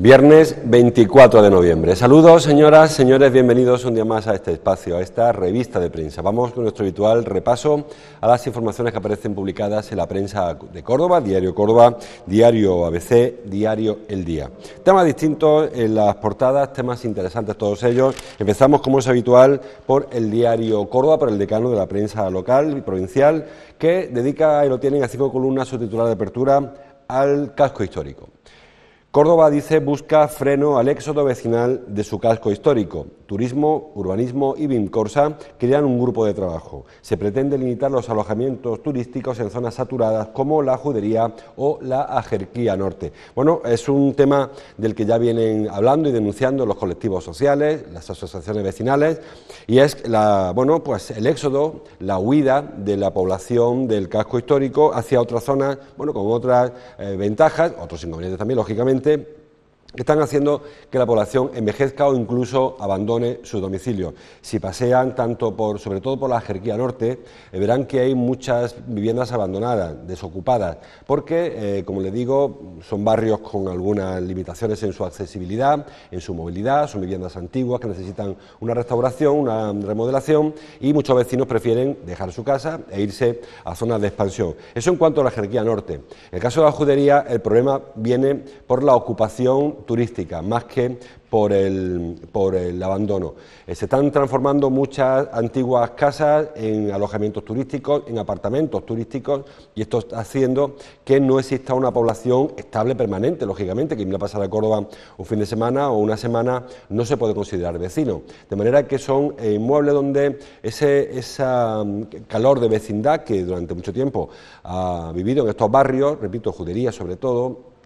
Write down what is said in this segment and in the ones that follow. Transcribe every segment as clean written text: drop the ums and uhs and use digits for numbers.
Viernes 24 de noviembre. Saludos, señoras, señores, bienvenidos un día más a este espacio, a esta revista de prensa. Vamos con nuestro habitual repaso a las informaciones que aparecen publicadas en la prensa de Córdoba, Diario Córdoba, Diario ABC, Diario El Día. Temas distintos en las portadas, temas interesantes todos ellos. Empezamos, como es habitual, por el Diario Córdoba, por el decano de la prensa local y provincial, que dedica, y lo tienen a 5 columnas, su titular de apertura, al casco histórico. Córdoba, dice, busca freno al éxodo vecinal de su casco histórico. Turismo, Urbanismo y Vincorsa crean un grupo de trabajo. Se pretende limitar los alojamientos turísticos en zonas saturadas como la Judería o la Ajerquía Norte. Bueno, es un tema del que ya vienen hablando y denunciando los colectivos sociales, las asociaciones vecinales, y es el éxodo, la huida de la población del casco histórico hacia otras zonas, con otras ventajas, otros inconvenientes también, lógicamente, que están haciendo que la población envejezca o incluso abandone su domicilio. Si pasean sobre todo por la Ajerquía Norte, verán que hay muchas viviendas abandonadas, desocupadas, porque, como les digo, son barrios con algunas limitaciones en su accesibilidad, en su movilidad, son viviendas antiguas que necesitan una restauración, una remodelación, y muchos vecinos prefieren dejar su casa e irse a zonas de expansión. Eso en cuanto a la Ajerquía Norte. En el caso de la Judería, el problema viene por la ocupación turística, más que por el abandono. Se están transformando muchas antiguas casas en alojamientos turísticos, en apartamentos turísticos, y esto está haciendo que no exista una población estable permanente, lógicamente, que viene a pasar a Córdoba un fin de semana o una semana no se puede considerar vecino. De manera que son inmuebles donde ese calor de vecindad que durante mucho tiempo ha vivido en estos barrios, repito, Judería sobre todo,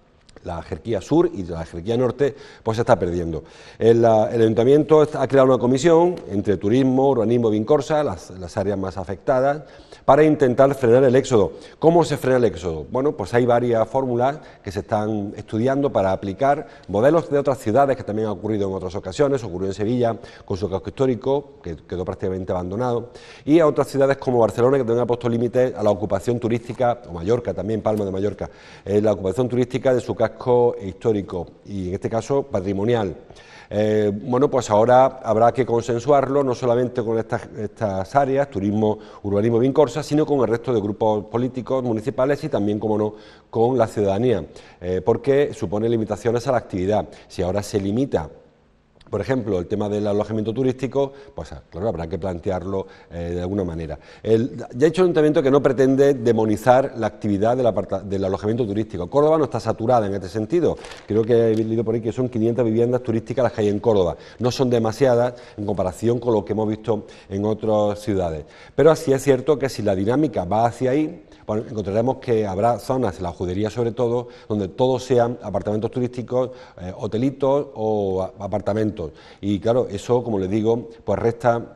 la Ajerquía Sur y la Ajerquía Norte, pues se está perdiendo. El Ayuntamiento ha creado una comisión entre Turismo, Urbanismo y Vincorsa, las áreas más afectadas, para intentar frenar el éxodo. ¿Cómo se frena el éxodo? Bueno, pues hay varias fórmulas que se están estudiando para aplicar modelos de otras ciudades que también ha ocurrido en otras ocasiones. Ocurrió en Sevilla con su casco histórico, que quedó prácticamente abandonado, y a otras ciudades como Barcelona, que también ha puesto límites a la ocupación turística, o Mallorca también, Palma de Mallorca, la ocupación turística de su casco histórico y en este caso patrimonial. Pues ahora habrá que consensuarlo no solamente con estas áreas, Turismo, Urbanismo y Vincorsa, sino con el resto de grupos políticos municipales y también, como no, con la ciudadanía, porque supone limitaciones a la actividad. Si ahora se limita, por ejemplo, el tema del alojamiento turístico, pues claro, habrá que plantearlo de alguna manera. Ya ha dicho el Ayuntamiento que no pretende demonizar la actividad del alojamiento turístico. Córdoba no está saturada en este sentido. Creo que he leído por ahí que son 500 viviendas turísticas las que hay en Córdoba. No son demasiadas en comparación con lo que hemos visto en otras ciudades. Pero así es cierto que si la dinámica va hacia ahí, encontraremos que habrá zonas, en la Judería sobre todo, donde todos sean apartamentos turísticos, hotelitos o apartamentos. Y claro, eso, como les digo, pues resta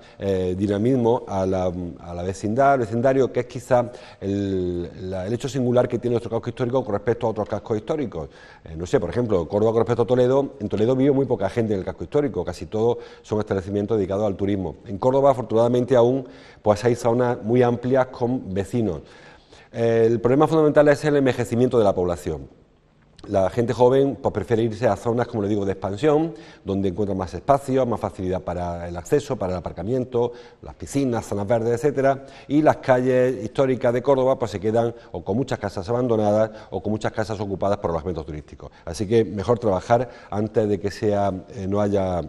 dinamismo a la vecindad, al vecindario, que es quizá el hecho singular que tiene nuestro casco histórico con respecto a otros cascos históricos. No sé, por ejemplo, Córdoba con respecto a Toledo, en Toledo vive muy poca gente en el casco histórico, casi todos son establecimientos dedicados al turismo. En Córdoba, afortunadamente aún, pues hay zonas muy amplias con vecinos. El problema fundamental es el envejecimiento de la población. La gente joven pues prefiere irse a zonas, como le digo, de expansión, donde encuentra más espacio, más facilidad para el acceso, para el aparcamiento, las piscinas, zonas verdes, etcétera, y las calles históricas de Córdoba pues se quedan o con muchas casas abandonadas o con muchas casas ocupadas por alojamientos turísticos. Así que mejor trabajar antes de que no haya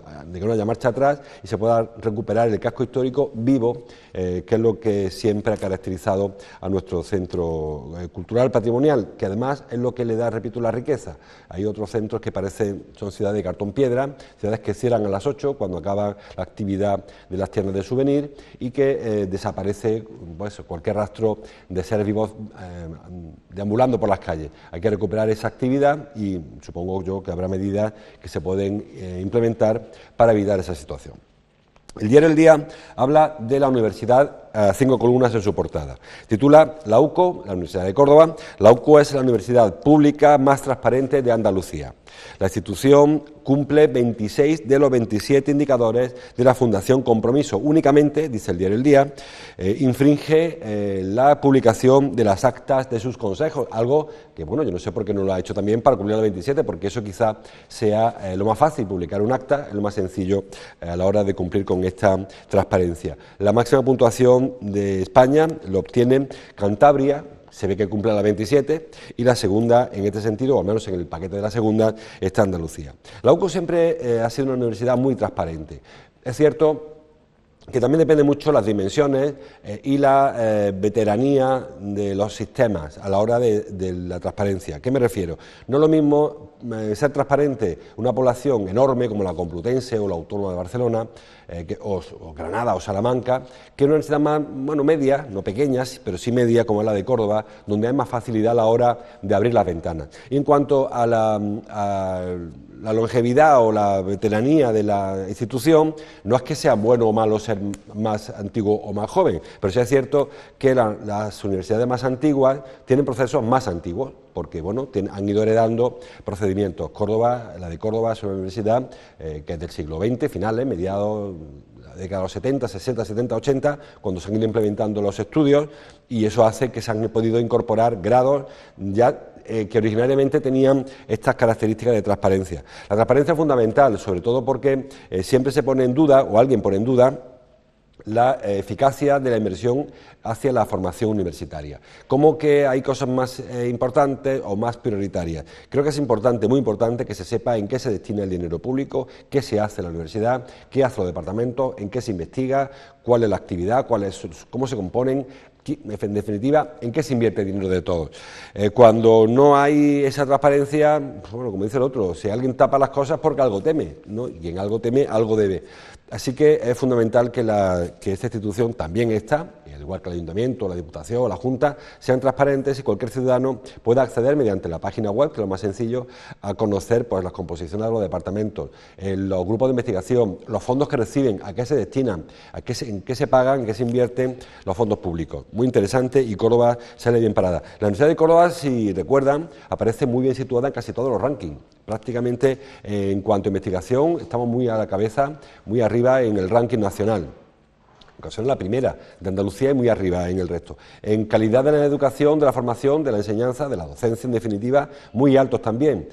marcha atrás y se pueda recuperar el casco histórico vivo, que es lo que siempre ha caracterizado a nuestro centro cultural patrimonial, que además es lo que le da, repito, la riqueza. Hay otros centros que son ciudades de cartón piedra, ciudades que cierran a las 8 cuando acaba la actividad de las tiendas de souvenir y que desaparece pues, cualquier rastro de seres vivos deambulando por las calles. Hay que recuperar esa actividad y supongo yo que habrá medidas que se pueden implementar para evitar esa situación. El diario El Día habla de la Universidad 5 columnas en su portada. Titula La UCO, la Universidad de Córdoba. La UCO es la universidad pública más transparente de Andalucía. La institución cumple 26 de los 27 indicadores de la Fundación Compromiso. Únicamente, dice el diario El Día, infringe la publicación de las actas de sus consejos, algo que, bueno, yo no sé por qué no lo ha hecho también para cumplir los 27, porque eso quizá sea lo más fácil, publicar un acta es lo más sencillo a la hora de cumplir con esta transparencia. La máxima puntuación de España lo obtiene Cantabria, se ve que cumple la 27, y la segunda, en este sentido, o al menos en el paquete de la segunda, está Andalucía. La UCO siempre ha sido una universidad muy transparente. Es cierto que también depende mucho las dimensiones y la veteranía de los sistemas a la hora de la transparencia. ¿A qué me refiero? No es lo mismo ser transparente una población enorme como la Complutense o la Autónoma de Barcelona, o Granada o Salamanca, que una universidad más, bueno, media, no pequeñas, pero sí media, como es la de Córdoba, donde hay más facilidad a la hora de abrir las ventanas. Y en cuanto a la longevidad o la veteranía de la institución, no es que sea bueno o malo ser más antiguo o más joven, pero sí es cierto que las universidades más antiguas tienen procesos más antiguos, porque bueno, han ido heredando procedimientos. La de Córdoba es una universidad que es del siglo XX, finales, mediados, la década de los 70, 60, 70, 80, cuando se han ido implementando los estudios, y eso hace que se han podido incorporar grados ya que originariamente tenían estas características de transparencia. La transparencia es fundamental, sobre todo porque siempre se pone en duda, o alguien pone en duda, la eficacia de la inversión hacia la formación universitaria. ¿Cómo que hay cosas más importantes o más prioritarias? Creo que es importante, muy importante, que se sepa en qué se destina el dinero público, qué se hace en la universidad, qué hacen los departamentos, en qué se investiga, cuál es la actividad, cómo se componen, en definitiva, en qué se invierte el dinero de todos. Cuando no hay esa transparencia, pues bueno, como dice el otro, si alguien tapa las cosas porque algo teme, ¿no? Y quien algo teme, algo debe. Así que es fundamental que esta institución también está, al igual que el Ayuntamiento, la Diputación o la Junta, sean transparentes y cualquier ciudadano pueda acceder mediante la página web, que es lo más sencillo, a conocer pues las composiciones de los departamentos, los grupos de investigación, los fondos que reciben, a qué se destinan, en qué se pagan, en qué se invierten los fondos públicos. Muy interesante, y Córdoba sale bien parada. La Universidad de Córdoba, si recuerdan, aparece muy bien situada en casi todos los rankings. Prácticamente en cuanto a investigación estamos muy a la cabeza, muy arriba en el ranking nacional. En la primera de Andalucía y muy arriba en el resto. En calidad de la educación, de la formación, de la enseñanza, de la docencia, en definitiva, muy altos también.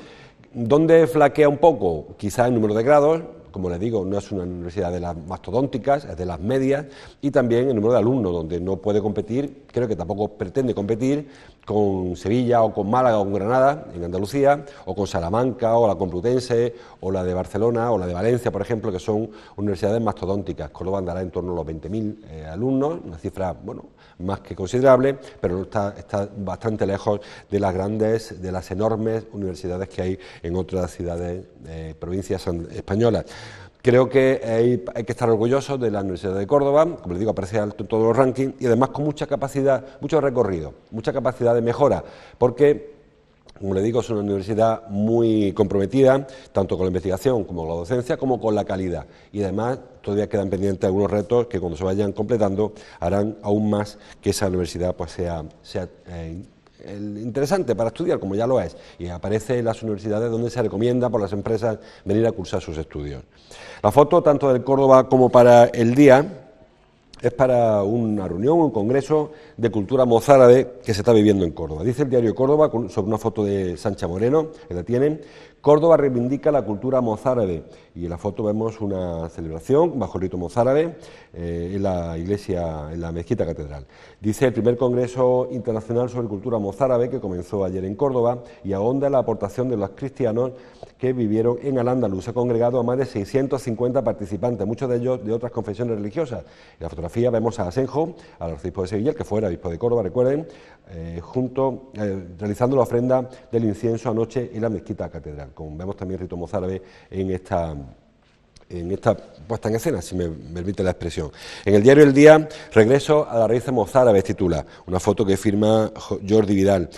¿Dónde flaquea un poco? Quizá el número de grados. Como les digo, no es una universidad de las mastodónticas, es de las medias, y también el número de alumnos, donde no puede competir, creo que tampoco pretende competir con Sevilla o con Málaga o con Granada, en Andalucía, o con Salamanca o la Complutense, o la de Barcelona o la de Valencia, por ejemplo, que son universidades mastodónticas. Córdoba andará en torno a los 20.000 alumnos, una cifra, bueno, más que considerable, pero está bastante lejos de las enormes universidades que hay en otras ciudades, provincias españolas. Creo que hay que estar orgullosos de la Universidad de Córdoba, como les digo, aparece alto en todos los rankings, y además con mucha capacidad, mucho recorrido, mucha capacidad de mejora, porque, como les digo, es una universidad muy comprometida, tanto con la investigación como con la docencia, como con la calidad. Y además todavía quedan pendientes algunos retos que, cuando se vayan completando, harán aún más que esa universidad pues sea interesante para estudiar, como ya lo es, y aparece en las universidades donde se recomienda por las empresas venir a cursar sus estudios. La foto, tanto del Córdoba como para el Día, es para una reunión, un congreso de cultura mozárabe que se está viviendo en Córdoba. Dice el diario Córdoba, sobre una foto de Sancha Moreno, que la tienen: Córdoba reivindica la cultura mozárabe, y en la foto vemos una celebración bajo el rito mozárabe en la iglesia, en la mezquita catedral. Dice: el primer Congreso Internacional sobre Cultura Mozárabe, que comenzó ayer en Córdoba, y ahonda la aportación de los cristianos que vivieron en Al-Ándalus. Ha congregado a más de 650 participantes, muchos de ellos de otras confesiones religiosas. En la fotografía vemos a Asenjo, al arzobispo de Sevilla, el que fuera obispo de Córdoba, recuerden, realizando la ofrenda del incienso anoche en la mezquita catedral. Como vemos también rito mozárabe en esta puesta en escena, si me permite la expresión. En el diario El Día, regreso a las raíces mozárabes, titula, una foto que firma Jordi Vidal.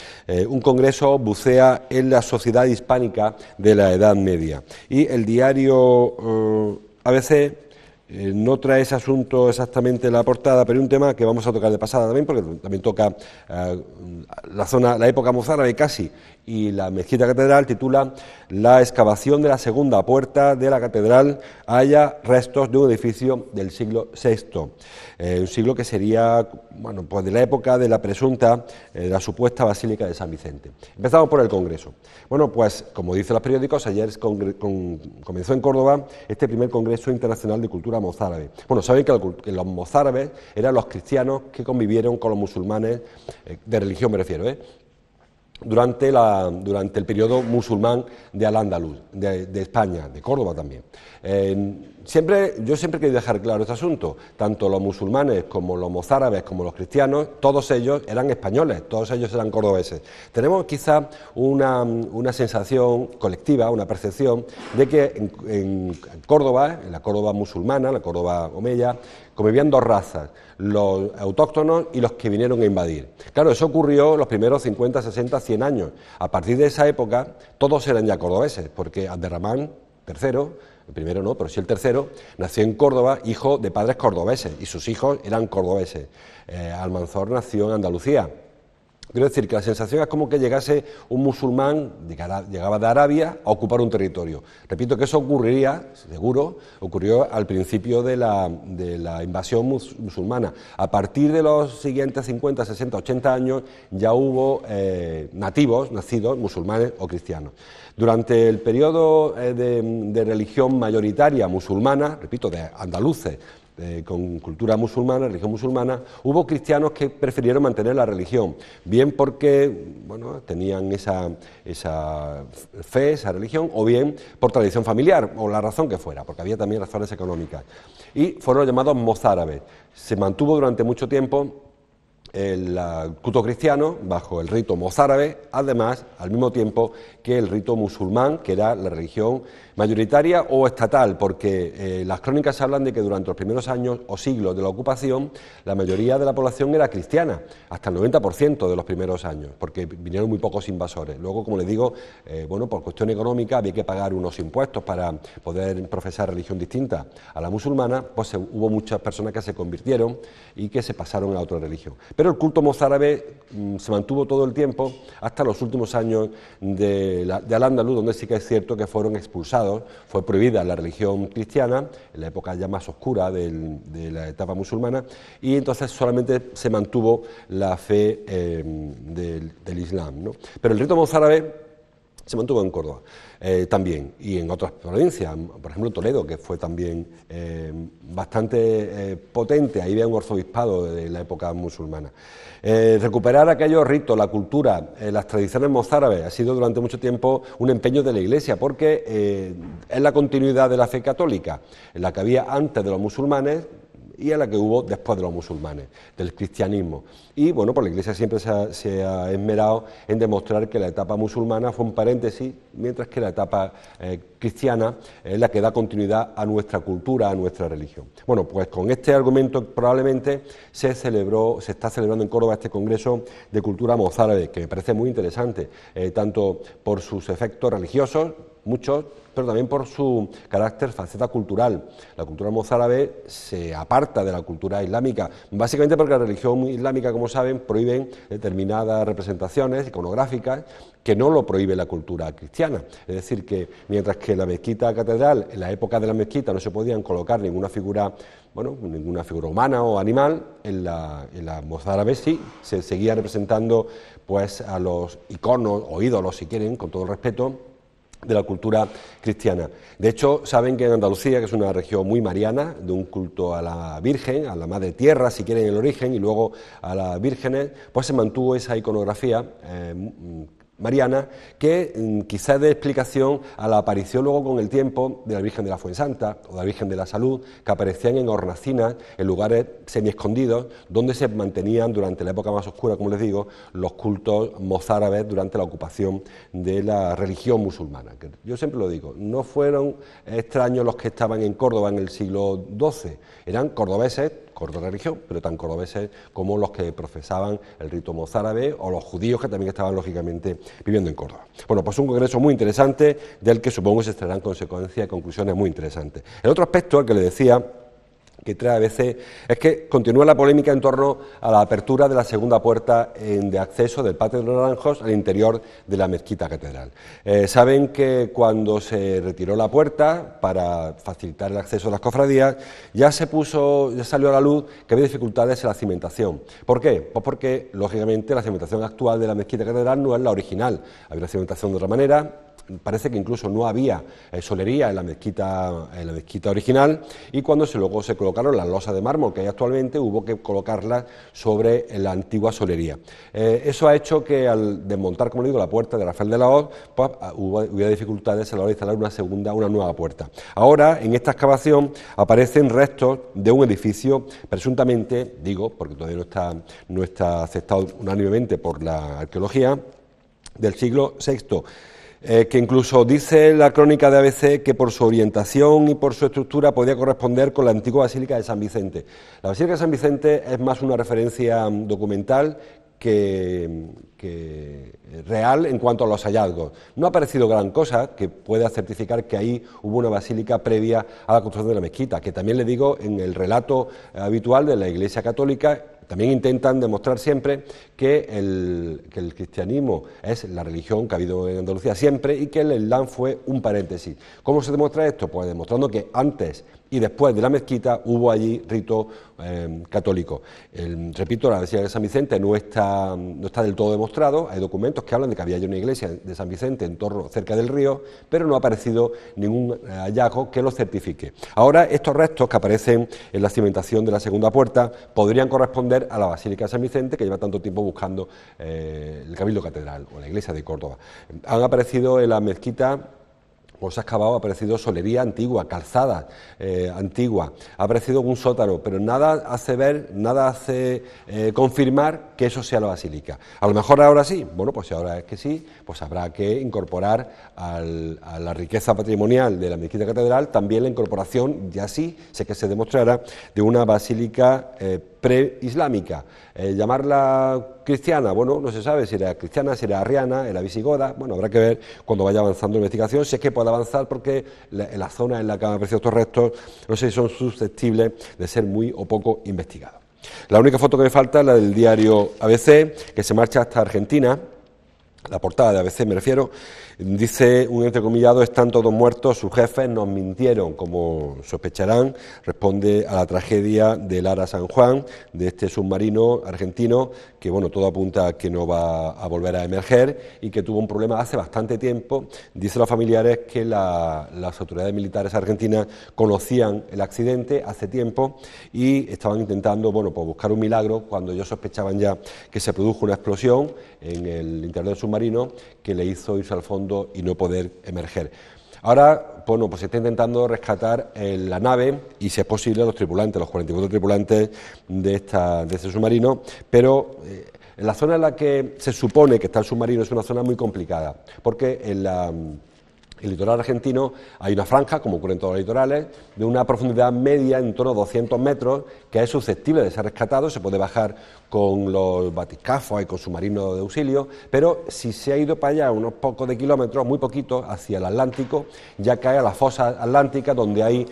Un congreso bucea en la sociedad hispánica de la Edad Media. Y el diario ABC No trae ese asunto exactamente en la portada, pero es un tema que vamos a tocar de pasada también, porque también toca la época mozárabe casi, y la mezquita catedral. Titula La excavación de la segunda puerta de la catedral halla restos de un edificio del siglo VI, un siglo que sería, bueno, pues de la época de la presunta, de la supuesta Basílica de San Vicente. Empezamos por el Congreso. Bueno, pues como dicen los periódicos, ayer comenzó en Córdoba este primer Congreso Internacional de Cultura Mozárabe. Bueno, saben que los mozárabes eran los cristianos que convivieron con los musulmanes, de religión me refiero, durante el periodo musulmán de Al-Ándalus, de España, de Córdoba también. Yo siempre he querido dejar claro este asunto. Tanto los musulmanes como los mozárabes como los cristianos, todos ellos eran españoles, todos ellos eran cordobeses. Tenemos quizá una sensación colectiva, una percepción de que en Córdoba, en la Córdoba musulmana, la Córdoba omeya, convivían dos razas, los autóctonos y los que vinieron a invadir. Claro, eso ocurrió los primeros 50, 60, 100 años. A partir de esa época, todos eran ya cordobeses, porque Abderramán III, el primero no, pero sí el tercero, nació en Córdoba, hijo de padres cordobeses, y sus hijos eran cordobeses. Almanzor nació en Andalucía. Quiero decir que la sensación es como que llegase un musulmán, llegaba de Arabia a ocupar un territorio. Repito que eso ocurriría, seguro, ocurrió al principio de la invasión musulmana. A partir de los siguientes 50, 60, 80 años ya hubo nativos, nacidos, musulmanes o cristianos. Durante el periodo de religión mayoritaria musulmana, repito, de andaluces, con cultura musulmana, religión musulmana, hubo cristianos que prefirieron mantener la religión, bien porque bueno, tenían esa fe, esa religión, o bien por tradición familiar, o la razón que fuera, porque había también razones económicas. Y fueron llamados mozárabes. Se mantuvo durante mucho tiempo el culto cristiano bajo el rito mozárabe, además, al mismo tiempo que el rito musulmán, que era la religión mayoritaria o estatal, porque las crónicas hablan de que durante los primeros años o siglos de la ocupación, la mayoría de la población era cristiana, hasta el 90% de los primeros años, porque vinieron muy pocos invasores. Luego, como les digo, bueno, por cuestión económica había que pagar unos impuestos para poder profesar religión distinta a la musulmana, pues hubo muchas personas que se convirtieron y que se pasaron a otra religión. Pero el culto mozárabe se mantuvo todo el tiempo hasta los últimos años de Al-Ándalus, donde sí que es cierto que fueron expulsados, fue prohibida la religión cristiana, en la época ya más oscura de la etapa musulmana, y entonces solamente se mantuvo la fe del Islam, ¿no? Pero el rito mozárabe se mantuvo en Córdoba también, y en otras provincias, por ejemplo Toledo, que fue también bastante potente. Ahí había un arzobispado de la época musulmana. Recuperar aquellos ritos, la cultura, las tradiciones mozárabes ha sido durante mucho tiempo un empeño de la Iglesia, porque es la continuidad de la fe católica, en la que había antes de los musulmanes y a la que hubo después de los musulmanes, del cristianismo. Y bueno, pues la Iglesia siempre se ha esmerado en demostrar que la etapa musulmana fue un paréntesis, mientras que la etapa cristiana es la que da continuidad a nuestra cultura, a nuestra religión. Bueno, pues con este argumento probablemente se está celebrando en Córdoba este Congreso de Cultura Mozárabe, que me parece muy interesante, tanto por sus efectos religiosos, muchos, pero también por su carácter, faceta cultural. La cultura mozárabe se aparta de la cultura islámica, básicamente porque la religión islámica, como saben, prohíben determinadas representaciones iconográficas que no lo prohíbe la cultura cristiana. Es decir, que mientras que en la mezquita catedral, en la época de la mezquita, no se podían colocar ninguna figura, bueno, ninguna figura humana o animal, en la mozárabe sí, se seguía representando pues a los iconos o ídolos, si quieren, con todo el respeto, de la cultura cristiana. De hecho, saben que en Andalucía, que es una región muy mariana, de un culto a la Virgen, a la Madre Tierra, si quieren el origen, y luego a las vírgenes, pues se mantuvo esa iconografía mariana, que quizás dé explicación a la aparición luego con el tiempo de la Virgen de la Fuensanta o de la Virgen de la Salud, que aparecían en hornacinas, en lugares semiescondidos, donde se mantenían durante la época más oscura, como les digo, los cultos mozárabes durante la ocupación de la religión musulmana. Que yo siempre lo digo, no fueron extraños los que estaban en Córdoba en el siglo XII, eran cordobeses, Córdoba religión, pero tan cordobeses como los que profesaban el rito mozárabe o los judíos que también estaban lógicamente viviendo en Córdoba. Bueno, pues un congreso muy interesante del que supongo se extraerán consecuencias y conclusiones muy interesantes. El otro aspecto al que le decía que trae a veces es que continúa la polémica en torno a la apertura de la segunda puerta de acceso del patio de los Naranjos al interior de la mezquita catedral. Saben que cuando se retiró la puerta para facilitar el acceso a las cofradías, ya salió a la luz que había dificultades en la cimentación. ¿Por qué? Pues porque, lógicamente, la cimentación actual de la mezquita catedral no es la original. Había una cimentación de otra manera. Parece que incluso no había solería en la mezquita original, y cuando luego se colocaron las losas de mármol que hay actualmente, hubo que colocarlas sobre la antigua solería. Eso ha hecho que al desmontar, como le digo, la puerta de Rafael de la Hoz, pues hubiera dificultades a la hora de instalar una nueva puerta. Ahora, en esta excavación, aparecen restos de un edificio, presuntamente, digo, porque todavía no está aceptado unánimemente por la arqueología, del siglo VI. Que incluso dice la crónica de ABC que por su orientación y por su estructura podía corresponder con la antigua Basílica de San Vicente. La Basílica de San Vicente es más una referencia documental que real en cuanto a los hallazgos. No ha aparecido gran cosa que pueda certificar que ahí hubo una basílica previa a la construcción de la mezquita, que también le digo, en el relato habitual de la Iglesia Católica, también intentan demostrar siempre que el cristianismo es la religión que ha habido en Andalucía siempre y que el Islam fue un paréntesis. ¿Cómo se demuestra esto? Pues demostrando que antes y después de la mezquita hubo allí rito católico. Repito, la Basílica de San Vicente no está del todo demostrado. Hay documentos que hablan de que había ya una iglesia de San Vicente cerca del río, pero no ha aparecido ningún hallazgo que lo certifique. Ahora, estos restos que aparecen en la cimentación de la segunda puerta podrían corresponder a la Basílica de San Vicente, que lleva tanto tiempo buscando el Cabildo Catedral o la iglesia de Córdoba. Han aparecido en la mezquita, o se ha excavado, ha aparecido solería antigua, calzada antigua, ha aparecido un sótano, pero nada hace confirmar que eso sea la basílica. A lo mejor ahora sí, bueno, pues si ahora es que sí, pues habrá que incorporar a la riqueza patrimonial de la mezquita catedral también la incorporación, ya sí, sé que se demostrará, de una basílica preislámica. Llamarla cristiana, bueno, no se sabe si era cristiana, si era arriana, era visigoda, bueno, habrá que ver cuando vaya avanzando la investigación, si es que puede avanzar, porque en la zona en la que han aparecido estos restos, no sé si son susceptibles de ser muy o poco investigados. La única foto que me falta es la del diario ABC, que se marcha hasta Argentina. La portada de ABC me refiero, dice un entrecomillado: están todos muertos, sus jefes nos mintieron. Como sospecharán, responde a la tragedia del Ara San Juan, de este submarino argentino, que bueno, todo apunta a que no va a volver a emerger y que tuvo un problema hace bastante tiempo. Dicen los familiares que las autoridades militares argentinas conocían el accidente hace tiempo y estaban intentando, bueno, pues buscar un milagro cuando ellos sospechaban ya que se produjo una explosión en el interior del submarino que le hizo irse al fondo y no poder emerger. Ahora, bueno, pues se está intentando rescatar la nave y, si es posible, los tripulantes, los 44 tripulantes de este submarino, pero en la zona en la que se supone que está el submarino es una zona muy complicada, porque en el litoral argentino hay una franja, como ocurre en todos los litorales, de una profundidad media en torno a 200 metros, que es susceptible de ser rescatado. Se puede bajar con los batiscafos y con submarinos de auxilio, pero si se ha ido para allá unos pocos de kilómetros, muy poquitos, hacia el Atlántico, ya cae a la fosa atlántica, donde hay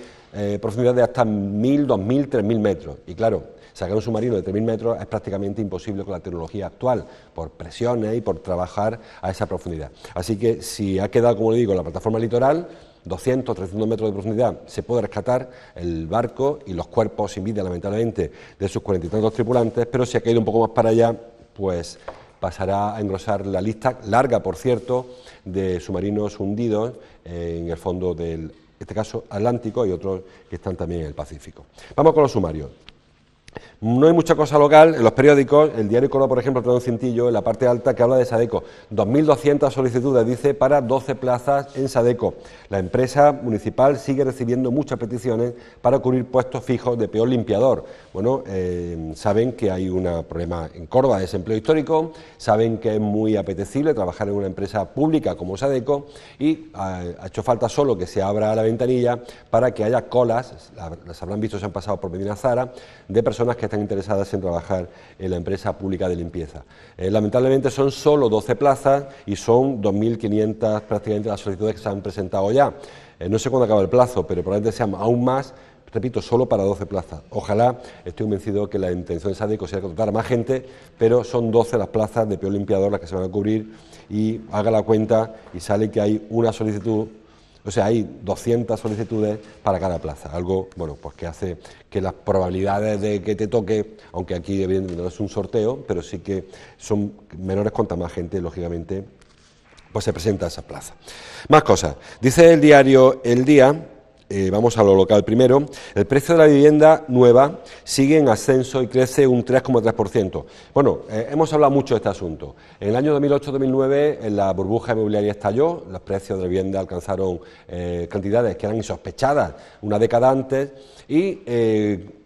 profundidad de hasta 1.000, 2.000, 3.000 metros. Y claro, sacar un submarino de 3.000 metros es prácticamente imposible con la tecnología actual, por presiones y por trabajar a esa profundidad. Así que si ha quedado, como le digo, en la plataforma litoral, 200, 300 metros de profundidad, se puede rescatar el barco y los cuerpos sin vida, lamentablemente, de sus 40 y tantos tripulantes, pero si ha caído un poco más para allá, pues pasará a engrosar la lista, larga por cierto, de submarinos hundidos en el fondo del, en este caso, Atlántico, y otros que están también en el Pacífico. Vamos con los sumarios. No hay mucha cosa local en los periódicos. El diario Córdoba, por ejemplo, trae un cintillo en la parte alta que habla de Sadeco. 2.200 solicitudes, dice, para 12 plazas en Sadeco. La empresa municipal sigue recibiendo muchas peticiones para cubrir puestos fijos de peor limpiador. Bueno, saben que hay un problema en Córdoba de desempleo histórico, saben que es muy apetecible trabajar en una empresa pública como Sadeco y ha hecho falta solo que se abra la ventanilla para que haya colas, las habrán visto, se han pasado por Medina Zara, de personas que están interesadas en trabajar en la empresa pública de limpieza. Lamentablemente son solo 12 plazas y son 2.500 prácticamente las solicitudes que se han presentado ya. No sé cuándo acaba el plazo, pero probablemente sean aún más, repito, solo para 12 plazas. Ojalá, estoy convencido que la intención de SADICO sea contratar a más gente, pero son 12 las plazas de peor limpiador las que se van a cubrir, y haga la cuenta y sale que hay una solicitud, o sea, hay 200 solicitudes para cada plaza, algo, bueno, pues que hace que las probabilidades de que te toque, aunque aquí evidentemente no es un sorteo, pero sí que son menores cuanta más gente, lógicamente, pues se presenta a esa plaza. Más cosas. Dice el diario El Día, vamos a lo local primero, el precio de la vivienda nueva sigue en ascenso y crece un 3,3%. Bueno, hemos hablado mucho de este asunto. En el año 2008-2009 la burbuja inmobiliaria estalló, los precios de la vivienda alcanzaron cantidades que eran insospechadas una década antes y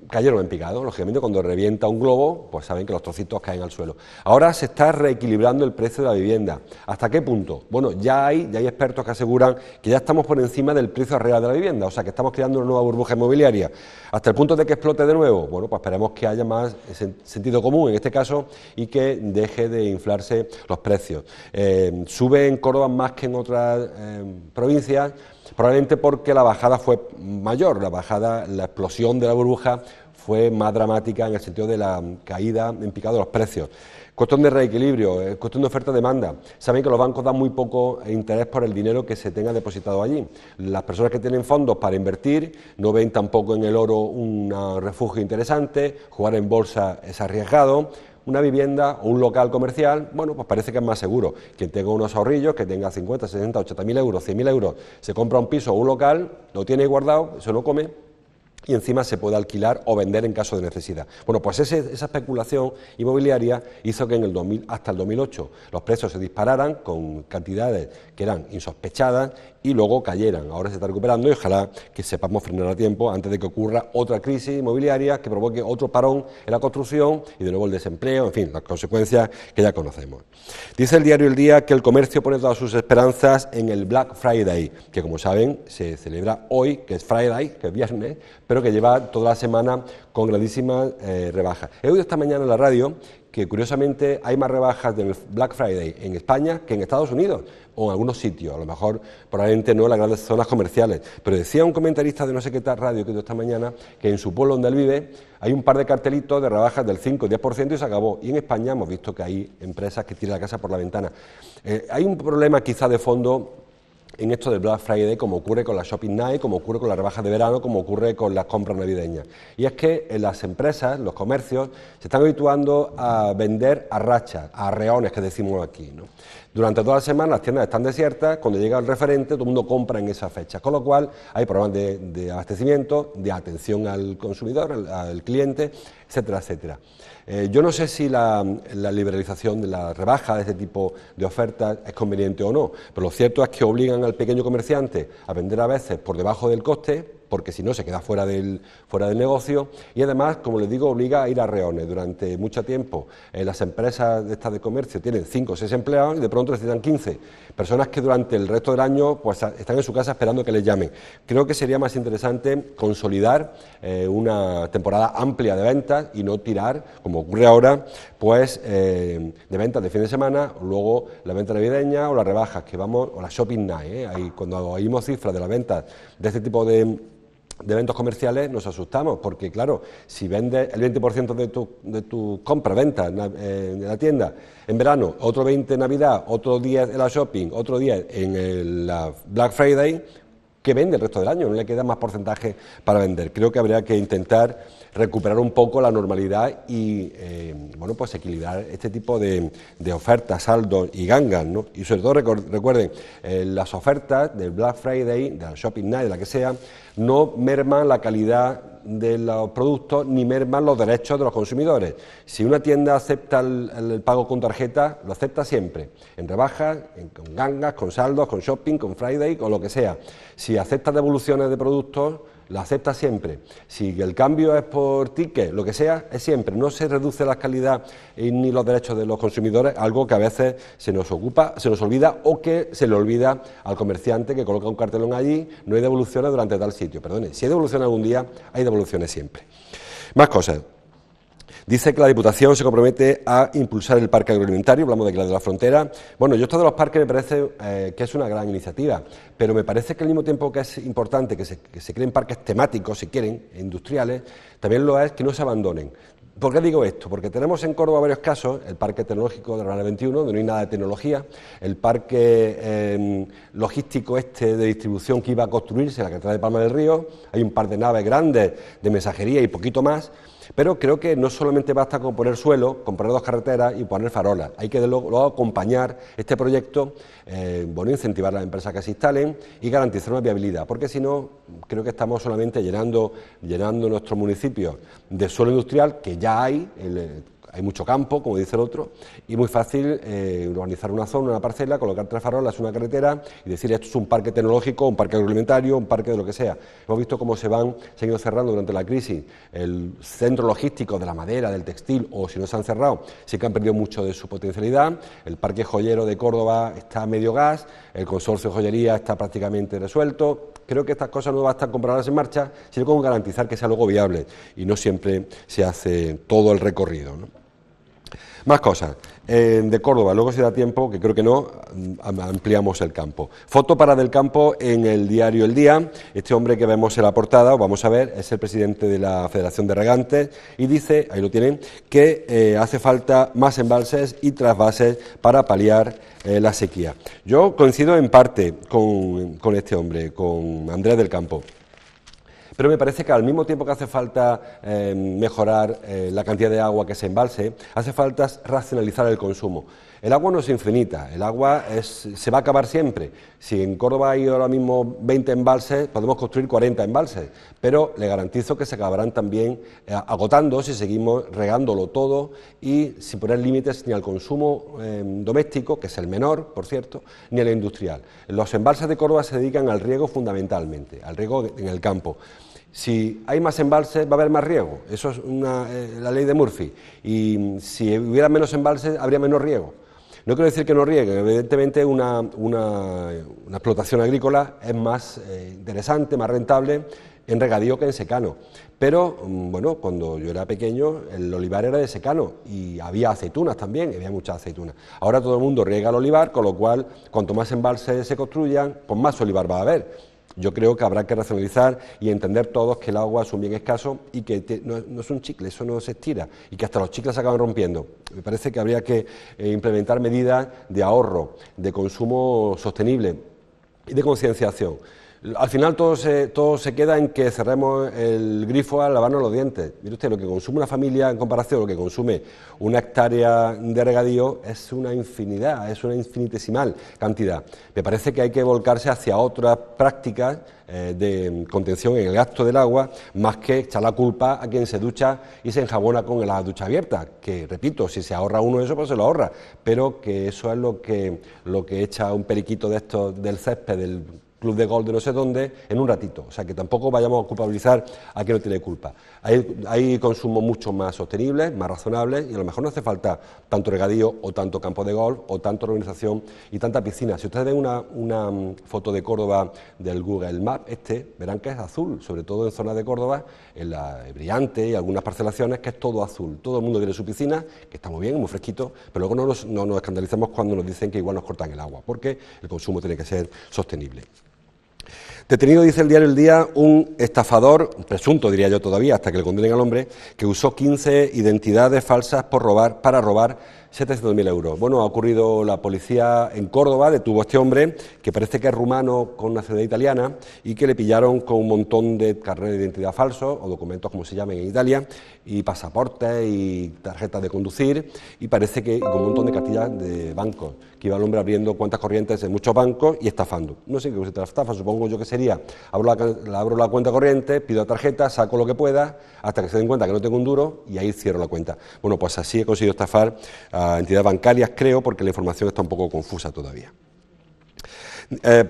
cayeron en picado. Lógicamente, cuando revienta un globo, pues saben que los trocitos caen al suelo. Ahora se está reequilibrando el precio de la vivienda. ¿Hasta qué punto? Bueno, ya hay expertos que aseguran que ya estamos por encima del precio real de la vivienda, o sea que estamos creando una nueva burbuja inmobiliaria. ¿Hasta el punto de que explote de nuevo? Bueno, pues esperemos que haya más sentido común en este caso y que deje de inflarse los precios. Sube en Córdoba más que en otras provincias, probablemente porque la bajada fue mayor, la explosión de la burbuja fue más dramática en el sentido de la caída en picado de los precios. Cuestión de reequilibrio, cuestión de oferta-demanda. Saben que los bancos dan muy poco interés por el dinero que se tenga depositado allí. Las personas que tienen fondos para invertir no ven tampoco en el oro un refugio interesante, jugar en bolsa es arriesgado. Una vivienda o un local comercial, bueno, pues parece que es más seguro. Quien tenga unos ahorrillos, que tenga 50, 60, 80.000 euros, 100.000 euros, se compra un piso o un local, lo tiene guardado, se lo come y encima se puede alquilar o vender en caso de necesidad. Bueno, pues esa especulación inmobiliaria hizo que hasta el 2008 los precios se dispararan con cantidades que eran insospechadas y luego cayeran. Ahora se está recuperando y ojalá que sepamos frenar a tiempo antes de que ocurra otra crisis inmobiliaria que provoque otro parón en la construcción y de nuevo el desempleo, en fin, las consecuencias que ya conocemos. Dice el diario El Día que el comercio pone todas sus esperanzas en el Black Friday, que como saben se celebra hoy, que es Friday, que es viernes, pero que lleva toda la semana con grandísimas rebajas. He oído esta mañana en la radio que curiosamente hay más rebajas del Black Friday en España que en Estados Unidos o en algunos sitios, a lo mejor probablemente no en las grandes zonas comerciales, pero decía un comentarista de no sé qué tal radio que dio esta mañana que en su pueblo donde él vive hay un par de cartelitos de rebajas del 5 o 10% y se acabó, y en España hemos visto que hay empresas que tiran la casa por la ventana. Hay un problema quizá de fondo en esto del Black Friday, como ocurre con la Shopping Night, como ocurre con las rebajas de verano, como ocurre con las compras navideñas. Y es que en las empresas, los comercios, se están habituando a vender a rachas, a arreones que decimos aquí, ¿no? Durante toda la semana las tiendas están desiertas, cuando llega el referente todo el mundo compra en esa fecha, con lo cual hay problemas de abastecimiento, de atención al consumidor, al cliente, etcétera, etcétera. Yo no sé si la liberalización de la rebaja de este tipo de ofertas es conveniente o no, pero lo cierto es que obligan al pequeño comerciante a vender a veces por debajo del coste, porque si no se queda fuera del negocio, y además, como les digo, obliga a ir a reones. Durante mucho tiempo las empresas de estas de comercio tienen 5 o 6 empleados y de pronto necesitan 15, personas que durante el resto del año pues están en su casa esperando que les llamen. Creo que sería más interesante consolidar una temporada amplia de ventas y no tirar, como ocurre ahora, pues de ventas de fin de semana, luego la venta navideña o las rebajas que vamos, o la Shopping Night, Ahí, cuando oímos cifras de las ventas de este tipo de eventos comerciales nos asustamos, porque claro, si vendes el 20% de tu compra-venta en la tienda en verano, otro 20% en Navidad, otro 10% en la shopping, otro 10% en la Black Friday, ¿qué vende el resto del año? No le queda más porcentaje para vender. Creo que habría que intentar recuperar un poco la normalidad y bueno, pues equilibrar este tipo de ofertas, saldos y gangas, ¿no? Y sobre todo recuerden, las ofertas del Black Friday, de la Shopping Night, de la que sea, no merman la calidad de los productos ni merman los derechos de los consumidores. Si una tienda acepta el pago con tarjeta, lo acepta siempre, en rebajas, con gangas, con saldos, con shopping, con Friday, con lo que sea. Si acepta devoluciones de productos, la acepta siempre. Si el cambio es por ticket, lo que sea, es siempre. No se reduce la calidad ni los derechos de los consumidores, algo que a veces se nos olvida o que se le olvida al comerciante que coloca un cartelón allí, no hay devoluciones durante tal sitio. Perdone, si hay devoluciones algún día, hay devoluciones siempre. Más cosas. Dice que la Diputación se compromete a impulsar el parque agroalimentario, hablamos de que la de la frontera. Bueno, yo esto de los parques me parece que es una gran iniciativa, pero me parece que al mismo tiempo que es importante que se creen parques temáticos, si quieren, industriales, también lo es que no se abandonen. ¿Por qué digo esto? Porque tenemos en Córdoba varios casos, el Parque Tecnológico de la 21, donde no hay nada de tecnología, el parque logístico de distribución que iba a construirse en la carretera de Palma del Río, hay un par de naves grandes de mensajería y poquito más, pero creo que no solamente basta con poner suelo, con poner 2 carreteras y poner farolas, hay que luego acompañar este proyecto, incentivar a las empresas que se instalen y garantizar una viabilidad, porque si no, creo que estamos solamente llenando nuestro municipio de suelo industrial, que ya hay mucho campo, como dice el otro, y muy fácil urbanizar una zona, una parcela, colocar 3 farolas, una carretera y decir esto es un parque tecnológico, un parque agroalimentario, un parque de lo que sea. Hemos visto cómo se han ido cerrando durante la crisis el centro logístico de la madera, del textil, o si no se han cerrado, sí que han perdido mucho de su potencialidad. El parque joyero de Córdoba está a medio gas, el consorcio de joyería está prácticamente resuelto. Creo que estas cosas no bastan con ponerlas en marcha, sino con garantizar que sea luego viable, y no siempre se hace todo el recorrido, ¿no? Más cosas de Córdoba, luego si da tiempo, que creo que no, ampliamos el campo. Foto para del campo en el diario El Día. Este hombre que vemos en la portada, vamos a ver, es el presidente de la Federación de Regantes y dice, ahí lo tienen, que hace falta más embalses y trasvases para paliar la sequía. Yo coincido en parte con este hombre, con Andrés del Campo. Pero me parece que al mismo tiempo que hace falta mejorar la cantidad de agua que se embalse, hace falta racionalizar el consumo. El agua no es infinita, el agua se va a acabar siempre. Si en Córdoba hay ahora mismo 20 embalses, podemos construir 40 embalses, pero le garantizo que se acabarán también agotando si seguimos regándolo todo y sin poner límites ni al consumo doméstico, que es el menor, por cierto, ni al industrial. Los embalses de Córdoba se dedican al riego fundamentalmente, al riego en el campo. Si hay más embalses, va a haber más riego. Eso es la ley de Murphy. Y si hubiera menos embalses, habría menos riego. No quiero decir que no rieguen. Evidentemente, una explotación agrícola es más interesante, más rentable en regadío que en secano. Pero, bueno, cuando yo era pequeño, el olivar era de secano y había aceitunas también, había muchas aceitunas. Ahora todo el mundo riega el olivar, con lo cual, cuanto más embalses se construyan, pues más olivar va a haber. Yo creo que habrá que racionalizar y entender todos que el agua es un bien escaso y que no es un chicle, eso no se estira y que hasta los chicles se acaban rompiendo. Me parece que habría que implementar medidas de ahorro, de consumo sostenible y de concienciación. Al final todo se queda en que cerremos el grifo al lavarnos los dientes. Mire usted, lo que consume una familia en comparación a lo que consume una hectárea de regadío es una infinidad, es una infinitesimal cantidad. Me parece que hay que volcarse hacia otras prácticas de contención en el gasto del agua, más que echar la culpa a quien se ducha y se enjabona con la ducha abierta, que repito, si se ahorra uno eso, pues se lo ahorra, pero que eso es lo que echa un periquito de estos del césped, del club de golf de no sé dónde, en un ratito. O sea, que tampoco vayamos a culpabilizar a quien no tiene culpa. Hay consumos mucho más sostenibles, más razonables, y a lo mejor no hace falta tanto regadío o tanto campo de golf o tanta urbanización y tanta piscina. Si ustedes ven una foto de Córdoba del Google Maps, verán que es azul, sobre todo en zonas de Córdoba, en la Brillante y algunas parcelaciones, que es todo azul. Todo el mundo tiene su piscina, que está muy bien, muy fresquito, pero luego no nos escandalicemos cuando nos dicen que igual nos cortan el agua, porque el consumo tiene que ser sostenible. Detenido, dice el diario El Día, un estafador, presunto diría yo todavía, hasta que le condenen al hombre, que usó 15 identidades falsas para robar 700.000 euros. Bueno, ha ocurrido, la policía en Córdoba detuvo a este hombre, que parece que es rumano con nacionalidad italiana, y que le pillaron con un montón de carnet de identidad falsos, o documentos como se llamen en Italia, y pasaportes y tarjetas de conducir, y parece que con un montón de cartillas de bancos, que iba el hombre abriendo cuentas corrientes en muchos bancos y estafando. No sé qué se estafa, supongo yo que sería, abro la cuenta corriente, pido la tarjeta, saco lo que pueda, hasta que se den cuenta que no tengo un duro, y ahí cierro la cuenta. Bueno, pues así he conseguido estafar a entidades bancarias, creo, porque la información está un poco confusa todavía.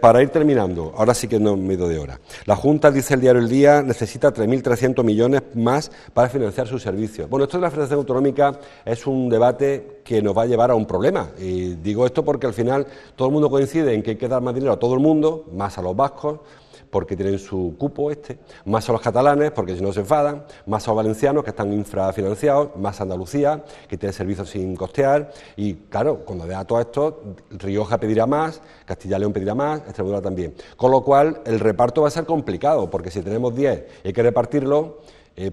Para ir terminando, ahora sí que no me he ido de hora. La Junta, dice el diario El Día, necesita 3.300 millones más para financiar sus servicios. Bueno, esto de la Federación Autonómica es un debate que nos va a llevar a un problema. Y digo esto porque al final todo el mundo coincide en que hay que dar más dinero a todo el mundo, más a los vascos, porque tienen su cupo más a los catalanes, porque si no se enfadan, más a los valencianos, que están infrafinanciados, más a Andalucía, que tiene servicios sin costear, y claro, cuando vea todo esto, Rioja pedirá más, Castilla y León pedirá más, Extremadura también. Con lo cual, el reparto va a ser complicado, porque si tenemos 10 y hay que repartirlo,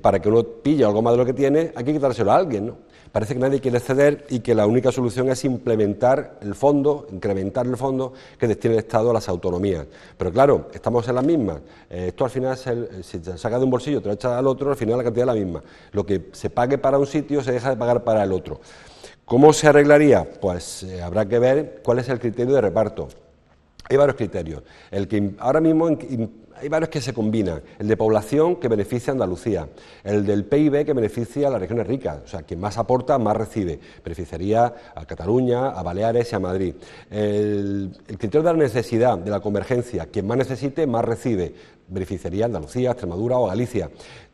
para que uno pille algo más de lo que tiene, hay que quitárselo a alguien, ¿no? Parece que nadie quiere ceder y que la única solución es implementar el fondo, incrementar el fondo que destina el Estado a las autonomías. Pero claro, estamos en las mismas. Esto al final, si te saca de un bolsillo, te lo echas al otro, al final la cantidad es la misma. Lo que se pague para un sitio se deja de pagar para el otro. ¿Cómo se arreglaría? Pues habrá que ver cuál es el criterio de reparto. Hay varios criterios. El que ahora mismo hay varios que se combinan. El de población, que beneficia a Andalucía. El del PIB, que beneficia a las regiones ricas. O sea, quien más aporta, más recibe. Beneficiaría a Cataluña, a Baleares y a Madrid. El criterio de la necesidad, de la convergencia. Quien más necesite, más recibe. Beneficiaría a Andalucía, Extremadura o Galicia.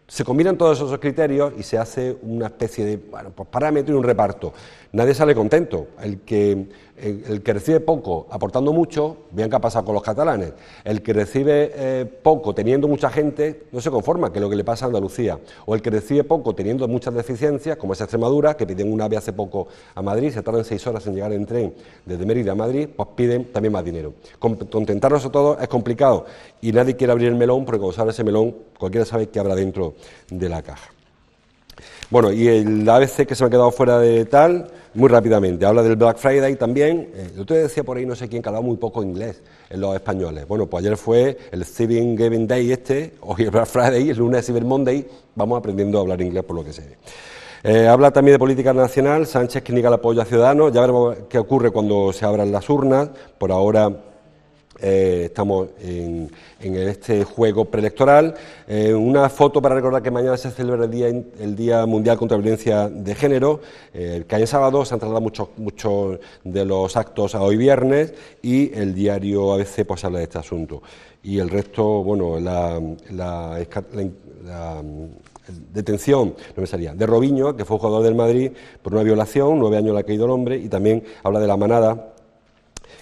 Se combinan todos esos criterios y se hace una especie de parámetro y un reparto. Nadie sale contento. El que recibe poco aportando mucho, vean qué ha pasado con los catalanes. El que recibe poco teniendo mucha gente no se conforma, que es lo que le pasa a Andalucía. O el que recibe poco teniendo muchas deficiencias, como es Extremadura, que piden un AVE hace poco a Madrid, se tardan 6 horas en llegar en tren desde Mérida a Madrid, pues piden también más dinero. Contentarnos a todos es complicado y nadie quiere abrir el melón, porque cuando se abre ese melón, cualquiera sabe qué habrá dentro de la caja. Bueno, y el ABC que se me ha quedado fuera de tal, muy rápidamente, habla del Black Friday también. El otro día decía por ahí no sé quién que hablaba muy poco inglés en los españoles. Bueno, pues ayer fue el Thanksgiving Day hoy el Black Friday, el lunes Cyber Monday, vamos aprendiendo a hablar inglés por lo que se ve. Habla también de política nacional, Sánchez que niega el apoyo a Ciudadanos, ya veremos qué ocurre cuando se abran las urnas, por ahora estamos en este juego preelectoral. Una foto para recordar que mañana se celebra el Día Mundial contra la Violencia de Género, que ayer sábado se han trasladado muchos de los actos a hoy viernes y el diario ABC pues habla de este asunto. Y el resto, bueno, la detención, no me salía, de Robinho, que fue un jugador del Madrid por una violación, 9 años le ha caído el hombre, y también habla de la manada,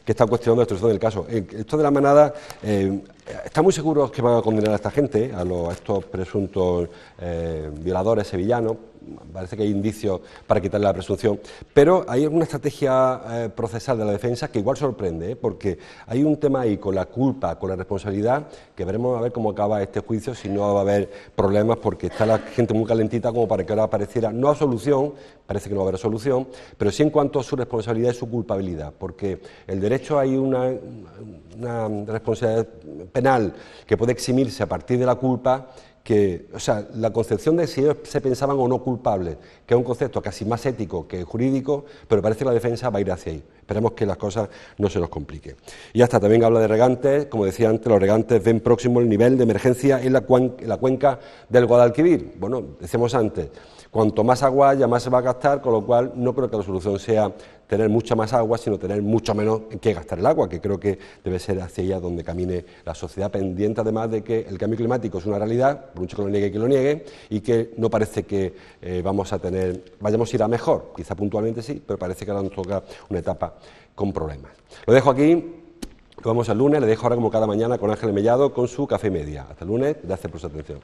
que está cuestionando la instrucción del caso. Esto de la manada, ¿están muy seguros que van a condenar a esta gente, a estos presuntos violadores sevillanos? Parece que hay indicios para quitarle la presunción, pero hay alguna estrategia procesal de la defensa que igual sorprende, porque hay un tema ahí con la culpa, con la responsabilidad, que veremos a ver cómo acaba este juicio, si no va a haber problemas, porque está la gente muy calentita como para que ahora apareciera, no a solución, parece que no va a haber solución, pero sí en cuanto a su responsabilidad y su culpabilidad, porque el derecho hay una responsabilidad penal que puede eximirse a partir de la culpa, o sea, la concepción de si ellos se pensaban o no culpables, que es un concepto casi más ético que jurídico, pero parece que la defensa va a ir hacia ahí. Esperemos que las cosas no se nos compliquen. Y ya está, también habla de regantes, como decía antes, los regantes ven próximo el nivel de emergencia en la cuenca del Guadalquivir. Bueno, decíamos antes, cuanto más agua haya, más se va a gastar, con lo cual no creo que la solución sea tener mucha más agua, sino tener mucho menos en qué gastar el agua, que creo que debe ser hacia allá donde camine la sociedad, pendiente además de que el cambio climático es una realidad, por mucho que lo niegue que lo niegue, y que no parece que vayamos a ir a mejor, quizá puntualmente sí, pero parece que ahora nos toca una etapa con problemas. Lo dejo aquí, nos vemos el lunes, le dejo ahora como cada mañana con Ángel Mellado con su Café Media. Hasta el lunes, gracias por su atención.